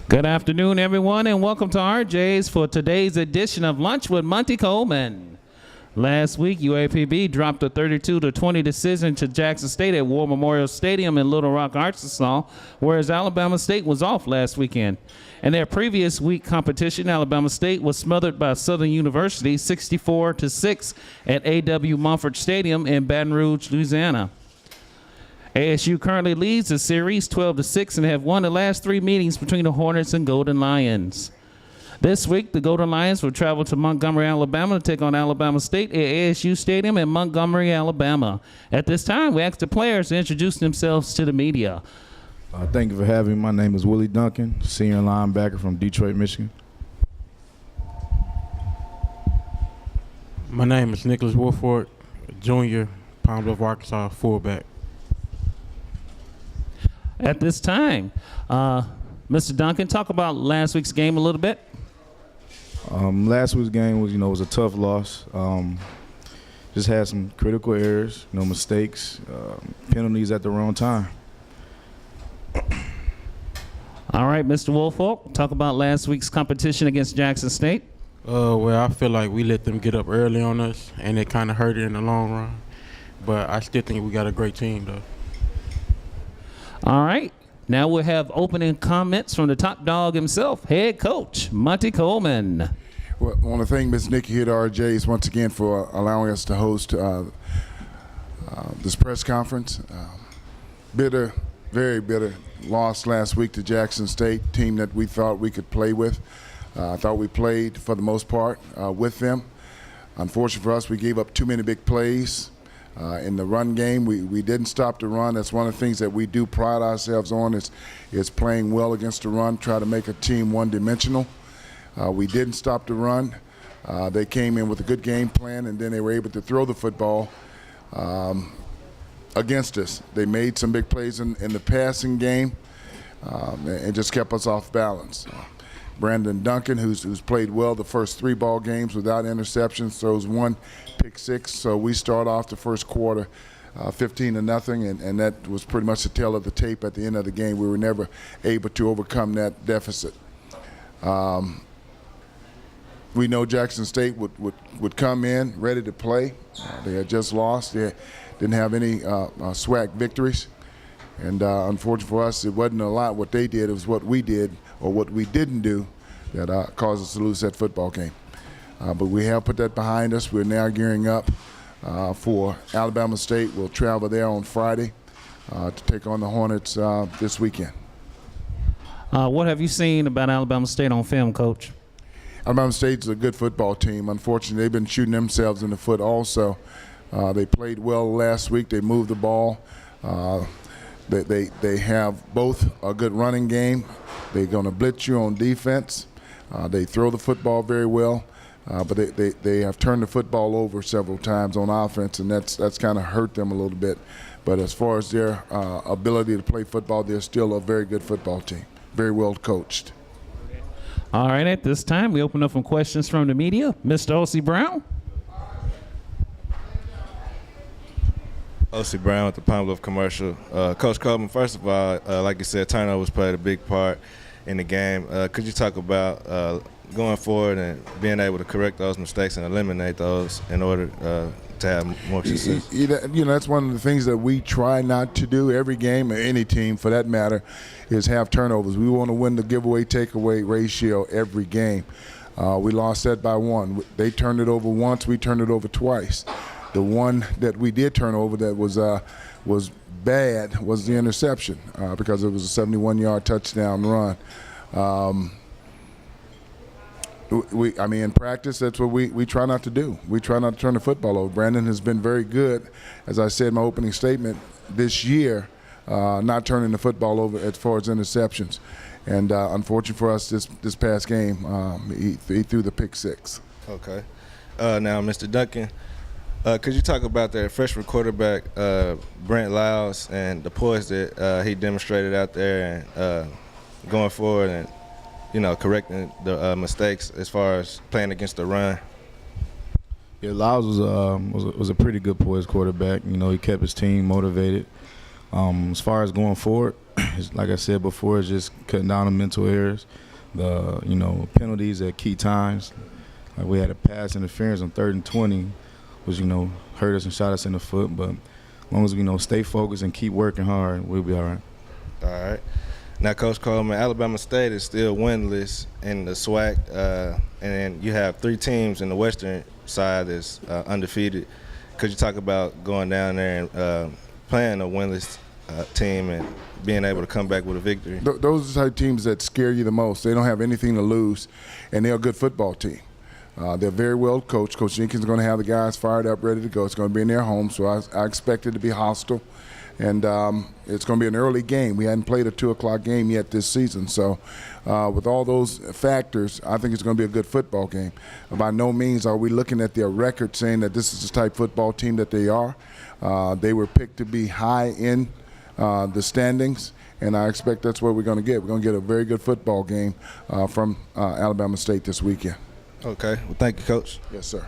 Good afternoon, everyone, and welcome to RJ's for today's edition of Lunch with Monty Coleman. Last week, UAPB dropped a 32-20 decision to Jackson State at War Memorial Stadium in Little Rock, Arkansas, whereas Alabama State was off last weekend. In their previous week competition, Alabama State was smothered by Southern University 64-6 at A.W. Mumford Stadium in Baton Rouge, Louisiana. ASU currently leads the series 12-6 and have won the last three meetings between the Hornets and Golden Lions. This week, the Golden Lions will travel to Montgomery, Alabama to take on Alabama State at ASU Stadium in Montgomery, Alabama. At this time, we ask the players to introduce themselves to the media. Thank you for having me. My name is Willie Duncan, senior linebacker from Detroit, Michigan. My name is Nicholas Wolford, junior, Pine Bluff, Arkansas, fullback. At this time, Mr. Duncan, talk about last week's game a little bit. Last week's game was a tough loss. Just had some critical errors, mistakes, penalties at the wrong time. All right, Mr. Wolfolk, talk about last week's competition against Jackson State. Well, I feel like we let them get up early on us, and it kind of hurt it in the long run. But I still think we got a great team, though. All right, now we'll have opening comments from the top dog himself, head coach Monty Coleman. Well, I want to thank Ms. Nikki here at RJ's once again for allowing us to host this press conference. Bitter, very bitter loss last week to Jackson State, team that we thought we could play with. I thought we played for the most part with them. Unfortunately for us, we gave up too many big plays. In the run game, we didn't stop the run. That's one of the things that we do pride ourselves on is playing well against the run, try to make a team one-dimensional. We didn't stop the run. They came in with a good game plan, and then they were able to throw the football against us. They made some big plays in the passing game and just kept us off balance. Brandon Duncan, who's played well the first three ball games without interceptions, throws one pick six. So we start off the first quarter 15-0, and that was pretty much the tail of the tape at the end of the game. We were never able to overcome that deficit. We know Jackson State would come in ready to play. They had just lost. They didn't have any SWAC victories. And unfortunately for us, it wasn't a lot what they did. It was what we did or what we didn't do that caused us to lose that football game. But we have put that behind us. We're now gearing up for Alabama State. We'll travel there on Friday to take on the Hornets this weekend. What have you seen about Alabama State on film, Coach? Alabama State's a good football team. Unfortunately, they've been shooting themselves in the foot also. They played well last week. They moved the ball. They have both a good running game. They're going to blitz you on defense. They throw the football very well, but they have turned the football over several times on offense, and that's kind of hurt them a little bit. But as far as their ability to play football, they're still a very good football team, very well coached. All right, at this time, we open up some questions from the media. Mr. O.C. Brown. O.C. Brown with the Pine Bluff Commercial. Coach Coleman, first of all, like you said, turnovers played a big part in the game. Could you talk about going forward and being able to correct those mistakes and eliminate those in order to have more success? That's one of the things that we try not to do every game, or any team for that matter, is have turnovers. We want to win the giveaway-takeaway ratio every game. We lost that by one. They turned it over once. We turned it over twice. The one that we did turn over that was bad was the interception because it was a 71-yard touchdown run. In practice, that's what we try not to do. We try not to turn the football over. Brandon has been very good, as I said in my opening statement, this year, not turning the football over as far as interceptions. And unfortunately for us, this past game, he threw the pick six. Okay. Now, Mr. Duncan, could you talk about that freshman quarterback, Brent Lyles, and the poise that he demonstrated out there and going forward and, correcting the mistakes as far as playing against the run? Yeah, Lyles was a pretty good poised quarterback. He kept his team motivated. As far as going forward, like I said before, it's just cutting down on mental errors, the penalties at key times. Like we had a pass interference on 3rd and 20, which hurt us and shot us in the foot. But as long as we stay focused and keep working hard, we'll be all right. All right. Now, Coach Coleman, Alabama State is still winless in the SWAC, and then you have 3 teams in the western side that's undefeated. Could you talk about going down there and playing a winless team and being able to come back with a victory? Those are the type of teams that scare you the most. They don't have anything to lose, and they're a good football team. They're very well coached. Coach Jenkins is going to have the guys fired up, ready to go. It's going to be in their home, so I expect it to be hostile. And it's going to be an early game. We hadn't played a 2 o'clock game yet this season. So with all those factors, I think it's going to be a good football game. By no means are we looking at their record saying that this is the type of football team that they are. They were picked to be high in the standings, and I expect that's what we're going to get. We're going to get a very good football game from Alabama State this weekend. Okay. Well, thank you, Coach. Yes, sir.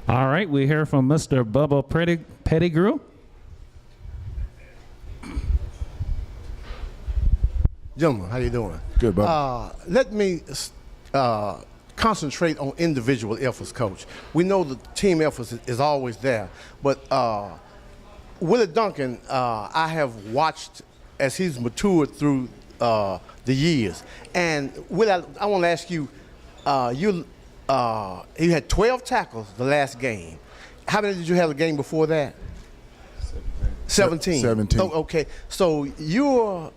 All right, we hear from Mr. Bubba Pettigrew. Gentlemen, how you doing? Good, Bob. Let me concentrate on individual efforts, Coach. We know the team efforts is always there, but Willie Duncan, I have watched as he's matured through the years. And Willie, I want to ask you, you had 12 tackles the last game. How many did you have the game before that? 17. 17. Oh, okay. So you're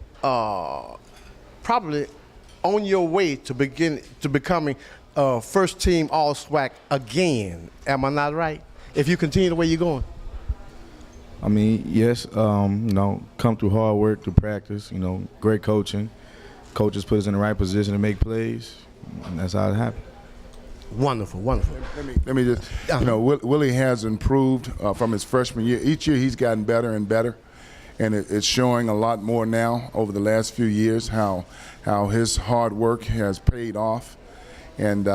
probably on your way to becoming first team All SWAC again. Am I not right? If you continue the way you're going. I mean, yes, come through hard work, through practice, great coaching. Coaches put us in the right position to make plays, and that's how it happened. Wonderful, wonderful. Let me just, Willie has improved from his freshman year. Each year he's gotten better and better, and it's showing a lot more now over the last few years how his hard work has paid off. And,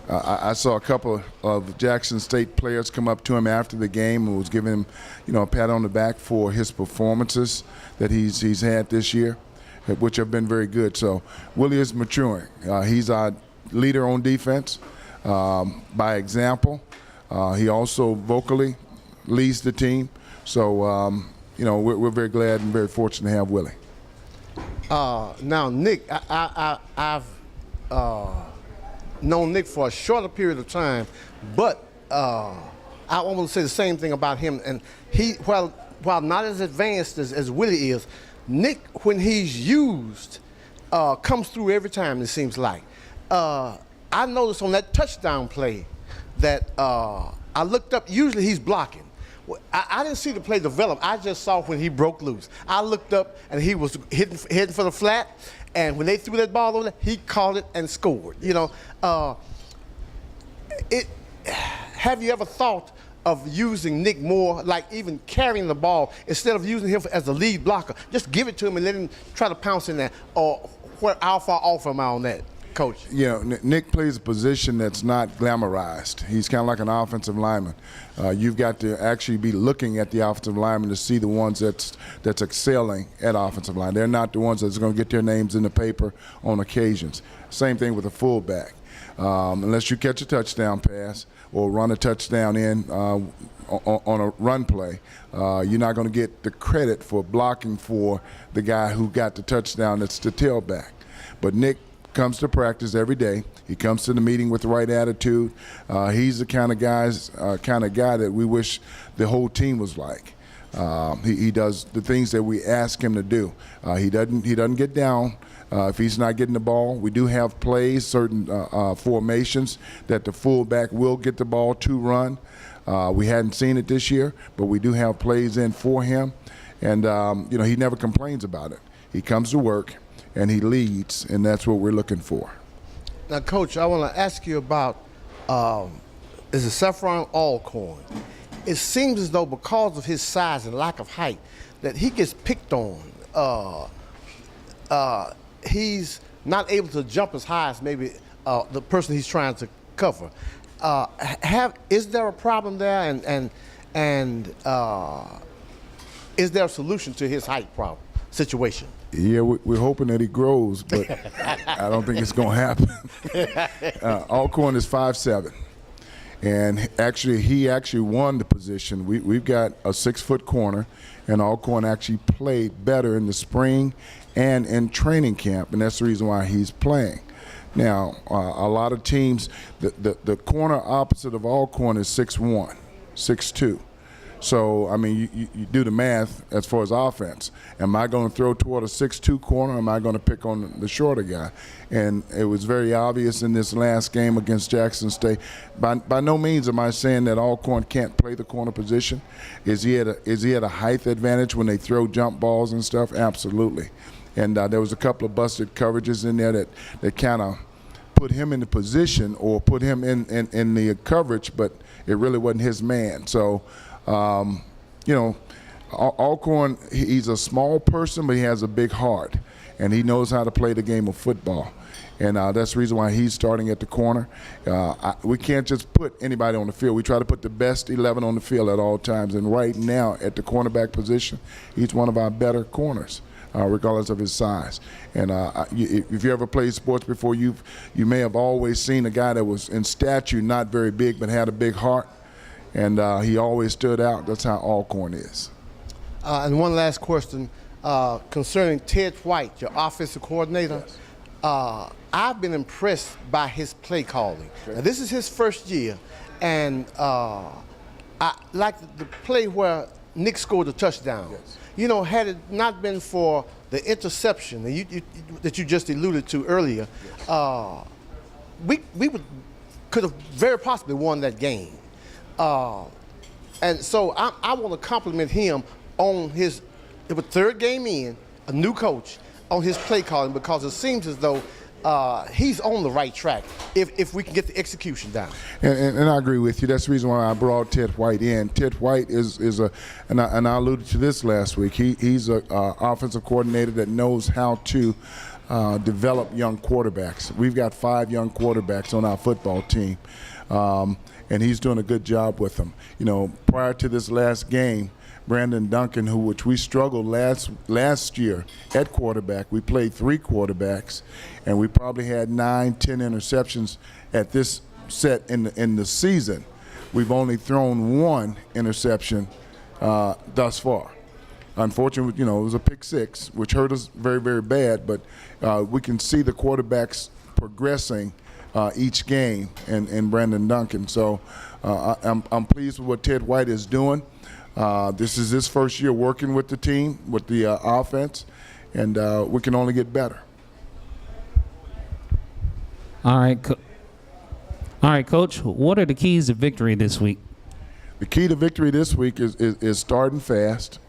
I saw a couple of Jackson State players come up to him after the game and was giving him, a pat on the back for his performances that he's had this year, which have been very good. So Willie is maturing. He's our leader on defense by example. He also vocally leads the team. So, we're very glad and very fortunate to have Willie. Now, Nick, I've known Nick for a shorter period of time, but I want to say the same thing about him. And he, while not as advanced as Willie is, Nick, when he's used, comes through every time, it seems like. I noticed on that touchdown play that I looked up, usually he's blocking. I didn't see the play develop. I just saw when he broke loose. I looked up and he was heading for the flat, and when they threw that ball over there, he caught it and scored. Have you ever thought of using Nick more, like even carrying the ball, instead of using him as a lead blocker? Just give it to him and let him try to pounce in there. Or how far off am I on that, Coach? Nick plays a position that's not glamorized. He's kind of like an offensive lineman. You've got to actually be looking at the offensive lineman to see the ones that's excelling at offensive line. They're not the ones that's going to get their names in the paper on occasions. Same thing with a fullback. Unless you catch a touchdown pass or run a touchdown in on a run play, you're not going to get the credit for blocking for the guy who got the touchdown that's the tailback. But Nick comes to practice every day. He comes to the meeting with the right attitude. He's the kind of guy that we wish the whole team was like. He does the things that we ask him to do. He doesn't get down if he's not getting the ball. We do have plays, certain formations that the fullback will get the ball to run. We hadn't seen it this year, but we do have plays in for him, and he never complains about it. He comes to work and he leads, and that's what we're looking for. Now, Coach, I want to ask you about is it Saffron Alcorn? It seems as though because of his size and lack of height that he gets picked on. He's not able to jump as high as maybe the person he's trying to cover. Is there a problem there, and is there a solution to his height problem situation? Yeah, we're hoping that he grows, but I don't think it's going to happen. Alcorn is 5'7", and he actually won the position. We've got a 6-foot corner, and Alcorn actually played better in the spring and in training camp, and that's the reason why he's playing. Now, a lot of teams, the corner opposite of Alcorn is 6'1", 6'2". So, I mean, you do the math as far as offense. Am I going to throw toward a 6'2" corner, or am I going to pick on the shorter guy? And it was very obvious in this last game against Jackson State. By no means am I saying that Alcorn can't play the corner position. Is he at a height advantage when they throw jump balls and stuff? Absolutely. And there was a couple of busted coverages in there that kind of put him in the position or put him in the coverage, but it really wasn't his man. So, Alcorn, he's a small person, but he has a big heart, and he knows how to play the game of football. And that's the reason why he's starting at the corner. We can't just put anybody on the field. We try to put the best 11 on the field at all times. And right now, at the cornerback position, he's one of our better corners, regardless of his size. And if you ever played sports before, you may have always seen a guy that was in stature not very big but had a big heart. And he always stood out. That's how Alcorn is. And one last question concerning Ted White, your offensive coordinator. Yes. I've been impressed by his play calling. Now, this is his first year, and I like the play where Nick scored a touchdown. Yes. You know, had it not been for the interception that you just alluded to earlier, yes, we could have very possibly won that game. And so I want to compliment him on his third game in, a new coach, on his play calling, because it seems as though he's on the right track if we can get the execution down. And I agree with you. That's the reason why I brought Ted White in. Ted White is and I alluded to this last week. He's a offensive coordinator that knows how to develop young quarterbacks. We've got 5 young quarterbacks on our football team. And he's doing a good job with them. You know, prior to this last game, Brandon Duncan, which we struggled last year at quarterback, we played 3 quarterbacks, and we probably had 9-10 interceptions at this set in the season. We've only thrown 1 interception thus far. Unfortunately, it was a pick 6, which hurt us very, very bad, but we can see the quarterbacks progressing each game in Brandon Duncan. So I'm pleased with what Ted White is doing. This is his first year working with the team, with the offense, and we can only get better. All right, Coach, what are the keys to victory this week? The key to victory this week is starting fast,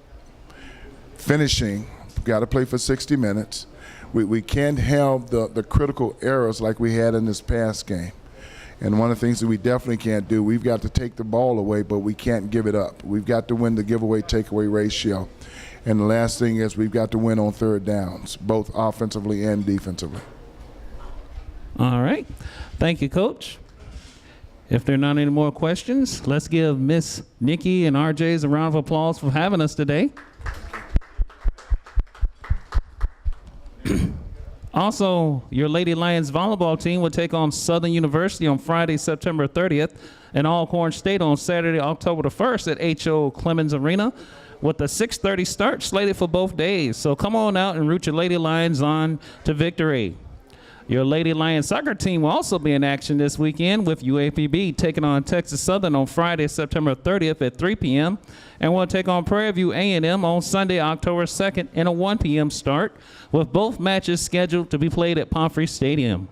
finishing. Got to play for 60 minutes. We can't have the critical errors like we had in this past game. And one of the things that we definitely can't do, we've got to take the ball away, but we can't give it up. We've got to win the giveaway-takeaway ratio. And the last thing is we've got to win on third downs, both offensively and defensively. All right. Thank you, Coach. If there are not any more questions, let's give Miss Nikki and RJ's a round of applause for having us today. Also, your Lady Lions volleyball team will take on Southern University on Friday, September 30th, and Alcorn State on Saturday, October the 1st at H.O. Clemens Arena, with a 6:30 start slated for both days. So come on out and root your Lady Lions on to victory. Your Lady Lions soccer team will also be in action this weekend, with UAPB taking on Texas Southern on Friday, September 30th at 3 p.m. and will take on Prairie View A&M on Sunday, October 2nd in a 1 p.m. start, with both matches scheduled to be played at Pomfrey Stadium.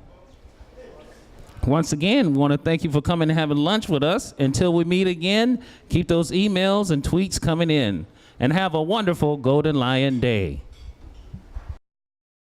Once again, we want to thank you for coming and having lunch with us. Until we meet again, keep those emails and tweets coming in, and have a wonderful Golden Lion Day.